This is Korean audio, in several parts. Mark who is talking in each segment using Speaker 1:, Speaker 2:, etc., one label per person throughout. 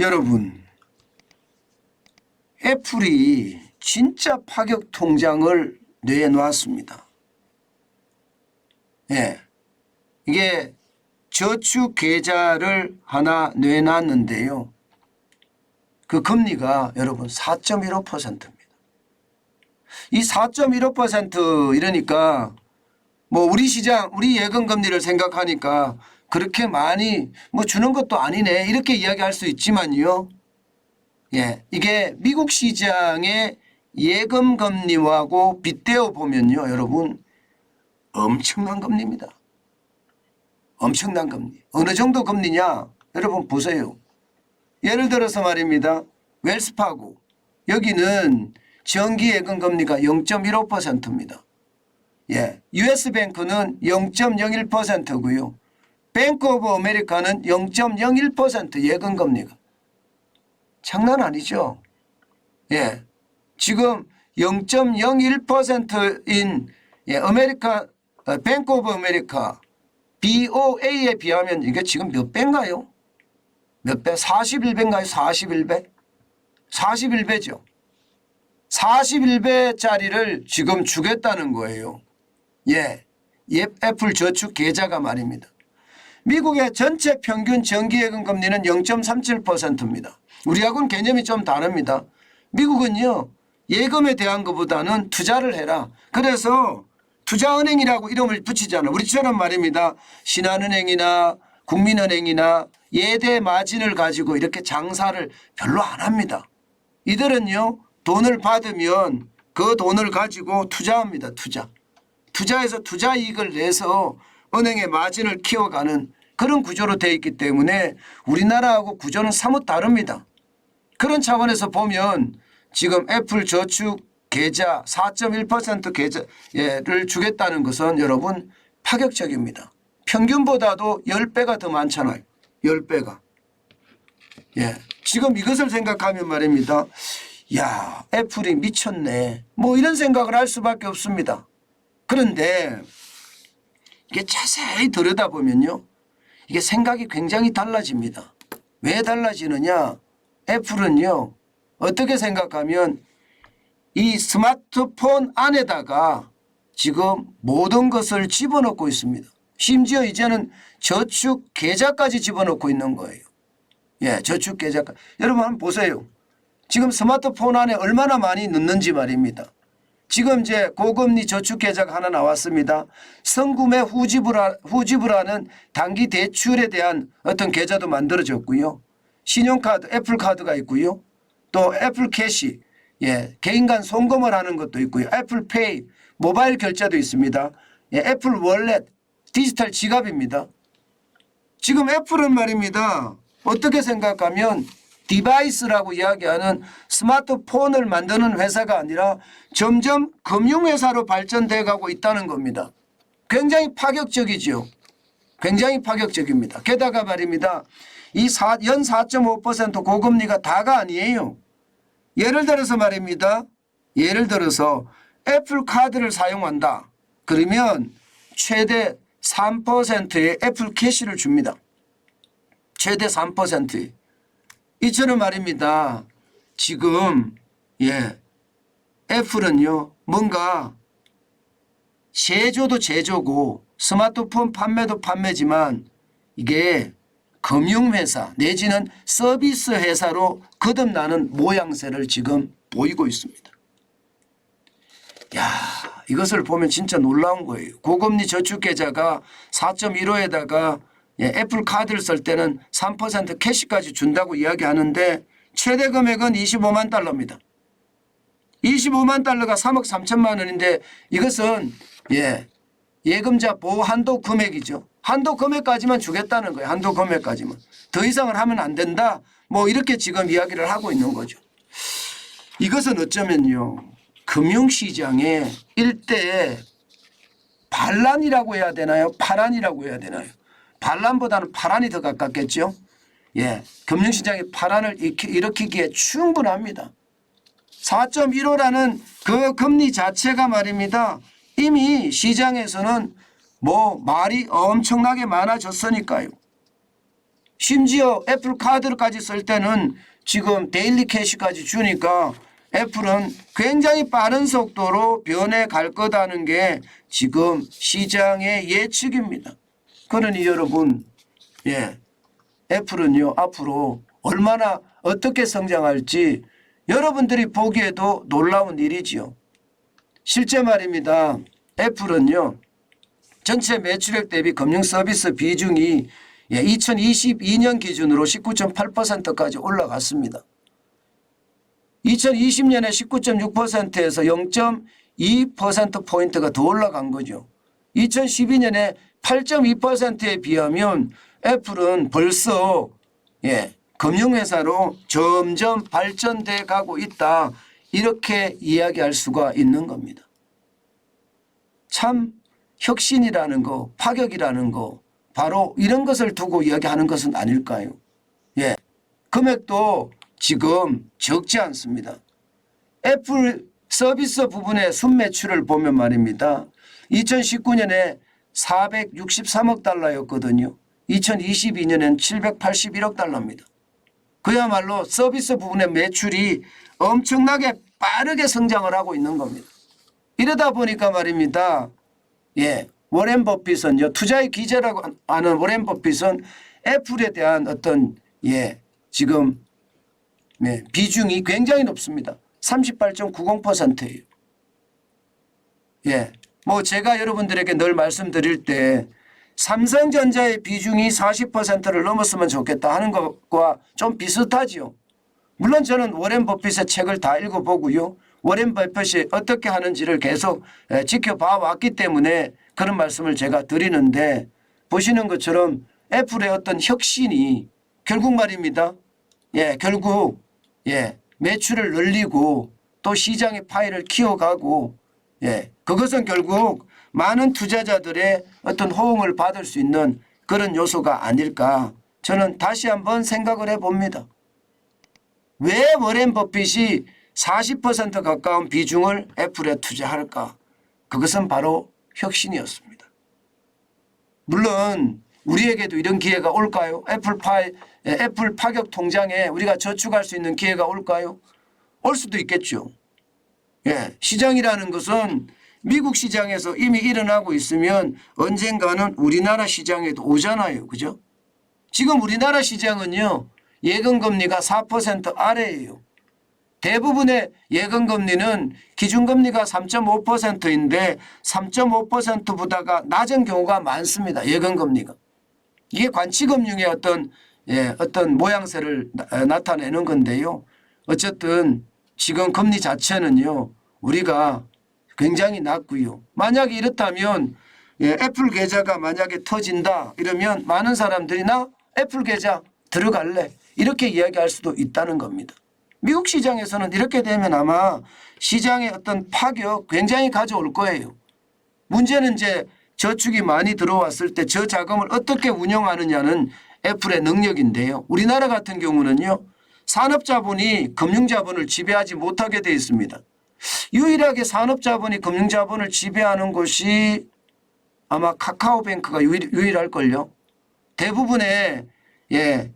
Speaker 1: 여러분, 애플이 진짜 파격 통장을 내놓았습니다. 예, 이게 저축 계좌를 하나 내놨는데요. 그 금리가 여러분 4.15%입니다. 이 4.15% 이러니까 뭐 우리 시장, 우리 예금 금리를 생각하니까 그렇게 많이 뭐 주는 것도 아니네 이렇게 이야기할 수 있지만요. 예, 이게 미국 시장의 예금 금리하고 빗대어 보면요, 여러분 엄청난 금리입니다. 엄청난 금리. 어느 정도 금리냐? 여러분 보세요. 예를 들어서 말입니다. 웰스파고 여기는 정기 예금 금리가 0.15%입니다. 예, US뱅크는 0.01%고요. 뱅크 오브 아메리카는 0.01% 예금 금리가. 장난 아니죠. 예, 지금 0.01%인 아메리카 뱅크 오브 아메리카 BOA에 비하면 이게 지금 몇 배인가요? 몇 배? 41배인가요? 41배? 41배죠. 41배짜리를 지금 주겠다는 거예요. 예, 애플 저축 계좌가 말입니다. 미국의 전체 평균 정기예금 금리는 0.37%입니다. 우리하고는 개념이 좀 다릅니다. 미국은요, 예금에 대한 것보다는 투자를 해라. 그래서 투자은행이라고 이름을 붙이잖아요. 우리처럼 말입니다. 신한은행이나 국민은행이나 예대 마진을 가지고 이렇게 장사를 별로 안 합니다. 이들은요, 돈을 받으면 그 돈을 가지고 투자합니다. 투자해서 투자 이익을 내서 은행의 마진을 키워가는 그런 구조로 되어 있기 때문에 우리나라하고 구조는 사뭇 다릅니다. 그런 차원에서 보면 지금 애플 저축 계좌 4.1% 계좌를 주겠다는 것은 여러분 파격적입니다. 평균보다도 10배가 더 많잖아요. 10배가. 예, 지금 이것을 생각하면 말입니다. 야, 애플이 미쳤네. 뭐 이런 생각을 할 수밖에 없습니다. 그런데 이게 자세히 들여다보면요. 이게 생각이 굉장히 달라집니다. 왜 달라지느냐. 애플은요. 어떻게 생각하면 이 스마트폰 안에다가 지금 모든 것을 집어넣고 있습니다. 심지어 이제는 저축 계좌까지 집어넣고 있는 거예요. 예, 저축 계좌까지. 여러분 한번 보세요. 지금 스마트폰 안에 얼마나 많이 넣는지 말입니다. 지금 이제 고금리 저축 계좌가 하나 나왔습니다. 성구매 후지불하는 단기 대출에 대한 어떤 계좌도 만들어졌고요. 신용카드, 애플카드가 있고요. 또 애플캐시, 예, 개인 간 송금을 하는 것도 있고요. 애플페이, 모바일 결제도 있습니다. 예, 애플 월렛, 디지털 지갑입니다. 지금 애플은 말입니다. 어떻게 생각하면 디바이스라고 이야기하는 스마트폰을 만드는 회사가 아니라 점점 금융회사로 발전돼 가고 있다는 겁니다. 굉장히 파격적이죠. 굉장히 파격적입니다. 게다가 말입니다. 이 연 4.5% 고금리가 다가 아니에요. 예를 들어서 말입니다. 예를 들어서 애플 카드를 사용한다. 그러면 최대 3%의 애플 캐시를 줍니다. 최대 3%. 이처럼 말입니다. 지금 예, 애플은요 뭔가 제조도 제조고 스마트폰 판매도 판매지만 이게 금융회사 내지는 서비스 회사로 거듭나는 모양새를 지금 보이고 있습니다. 야, 이것을 보면 진짜 놀라운 거예요. 고금리 저축계좌가 4.15에다가 예, 애플 카드를 쓸 때는 3% 캐시까지 준다고 이야기하는데 최대 금액은 25만 달러입니다. 25만 달러가 3억 3천만 원인데 이것은 예, 예금자 보호 한도 금액이죠. 한도 금액까지만 주겠다는 거예요. 한도 금액까지만. 더 이상을 하면 안 된다. 뭐 이렇게 지금 이야기를 하고 있는 거죠. 이것은 어쩌면요. 금융시장의 일대의 반란이라고 해야 되나요? 파란이라고 해야 되나요? 반란보다는 파란이 더 가깝겠죠. 예, 금융시장의 파란을 일으키기에 충분합니다. 4.15라는 그 금리 자체가 말입니다. 이미 시장에서는 뭐 말이 엄청나게 많아졌으니까요. 심지어 애플 카드까지 쓸 때는 지금 데일리 캐시까지 주니까 애플은 굉장히 빠른 속도로 변해 갈 거다는 게 지금 시장의 예측입니다. 그러니 여러분, 애플은요 앞으로 얼마나 어떻게 성장할지 여러분들이 보기에도 놀라운 일이지요. 실제 말입니다. 애플은요 전체 매출액 대비 금융 서비스 비중이 2022년 기준으로 19.8%까지 올라갔습니다. 2020년에 19.6%에서 0.2%포인트가 더 올라간 거죠. 2012년에 8.2%에 비하면 애플은 벌써 금융회사로 점점 발전돼 가고 있다. 이렇게 이야기할 수가 있는 겁니다. 참 혁신이라는 거, 파격이라는 거 바로 이런 것을 두고 이야기하는 것은 아닐까요? 금액도 지금 적지 않습니다. 애플 서비스 부분의 순매출을 보면 말입니다. 2019년에 463억 달러였거든요. 2022년엔 781억 달러입니다. 그야말로 서비스 부분의 매출이 엄청나게 빠르게 성장을 하고 있는 겁니다. 이러다 보니까 말입니다. 워렌 버핏은요, 투자의 기재라고 하는 워렌 버핏은 애플에 대한 어떤 지금 비중이 굉장히 높습니다. 38.90%예요. 뭐 제가 여러분들에게 늘 말씀드릴 때 삼성전자의 비중이 40%를 넘었으면 좋겠다 하는 것과 좀 비슷하지요. 물론 저는 워렌 버핏의 책을 다 읽어보고요. 워렌 버핏이 어떻게 하는지를 계속 지켜봐 왔기 때문에 그런 말씀을 제가 드리는데 보시는 것처럼 애플의 어떤 혁신이 결국 말입니다. 결국 매출을 늘리고 또 시장의 파이를 키워가고 그것은 결국 많은 투자자들의 어떤 호응을 받을 수 있는 그런 요소가 아닐까 저는 다시 한번 생각을 해봅니다. 왜 워렌 버핏이 40% 가까운 비중을 애플에 투자할까? 그것은 바로 혁신이었습니다. 물론 우리에게도 이런 기회가 올까요? 애플 파격 통장에 우리가 저축할 수 있는 기회가 올까요? 올 수도 있겠죠. 시장이라는 것은 미국 시장에서 이미 일어나고 있으면 언젠가는 우리나라 시장에도 오잖아요. 그죠? 지금 우리나라 시장은요. 예금금리가 4% 아래예요. 대부분의 예금금리는 기준금리가 3.5%인데 3.5%보다가 낮은 경우가 많습니다. 예금금리가. 이게 관치금융의 어떤 모양새를 나타내는 건데요. 어쨌든 지금 금리 자체는요. 우리가 굉장히 낮고요. 만약에 이렇다면 애플 계좌가 만약에 터진다 이러면 많은 사람들이 나 애플 계좌 들어갈래 이렇게 이야기할 수도 있다는 겁니다. 미국 시장에서는 이렇게 되면 아마 시장의 어떤 파격 굉장히 가져올 거예요. 문제는 이제 저축이 많이 들어왔을 때 저 자금을 어떻게 운영하느냐는 애플의 능력인데요. 우리나라 같은 경우는요. 산업자본이 금융자본을 지배하지 못하게 되어 있습니다. 유일하게 산업자본이 금융자본을 지배하는 곳이 아마 카카오뱅크가 유일할걸요. 대부분의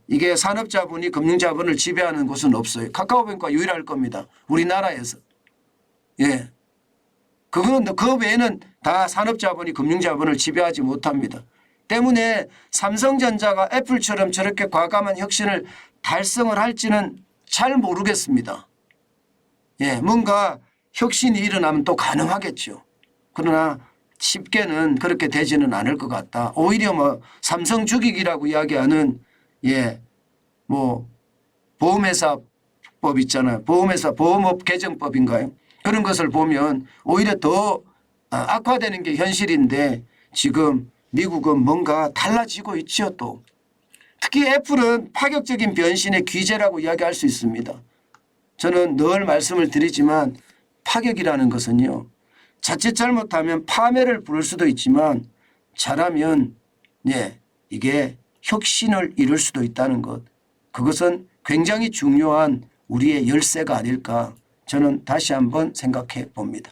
Speaker 1: 이게 산업자본이 금융자본을 지배하는 곳은 없어요. 카카오뱅크가 유일할 겁니다. 우리나라에서. 그건 그 외에는 다 산업자본이 금융자본을 지배하지 못합니다. 때문에 삼성전자가 애플처럼 저렇게 과감한 혁신을 달성을 할지는 잘 모르겠습니다. 뭔가 혁신이 일어나면 또 가능하겠죠. 그러나 쉽게는 그렇게 되지는 않을 것 같다. 오히려 뭐 삼성 죽이기라고 이야기하는 뭐 보험회사법 있잖아요. 보험업 개정법인가요? 그런 것을 보면 오히려 더 악화되는 게 현실인데 지금 미국은 뭔가 달라지고 있죠 또. 특히 애플은 파격적인 변신의 귀재라고 이야기할 수 있습니다. 저는 늘 말씀을 드리지만 파격이라는 것은요. 자칫 잘못하면 파멸을 부를 수도 있지만 잘하면 이게 혁신을 이룰 수도 있다는 것. 그것은 굉장히 중요한 우리의 열쇠가 아닐까 저는 다시 한번 생각해 봅니다.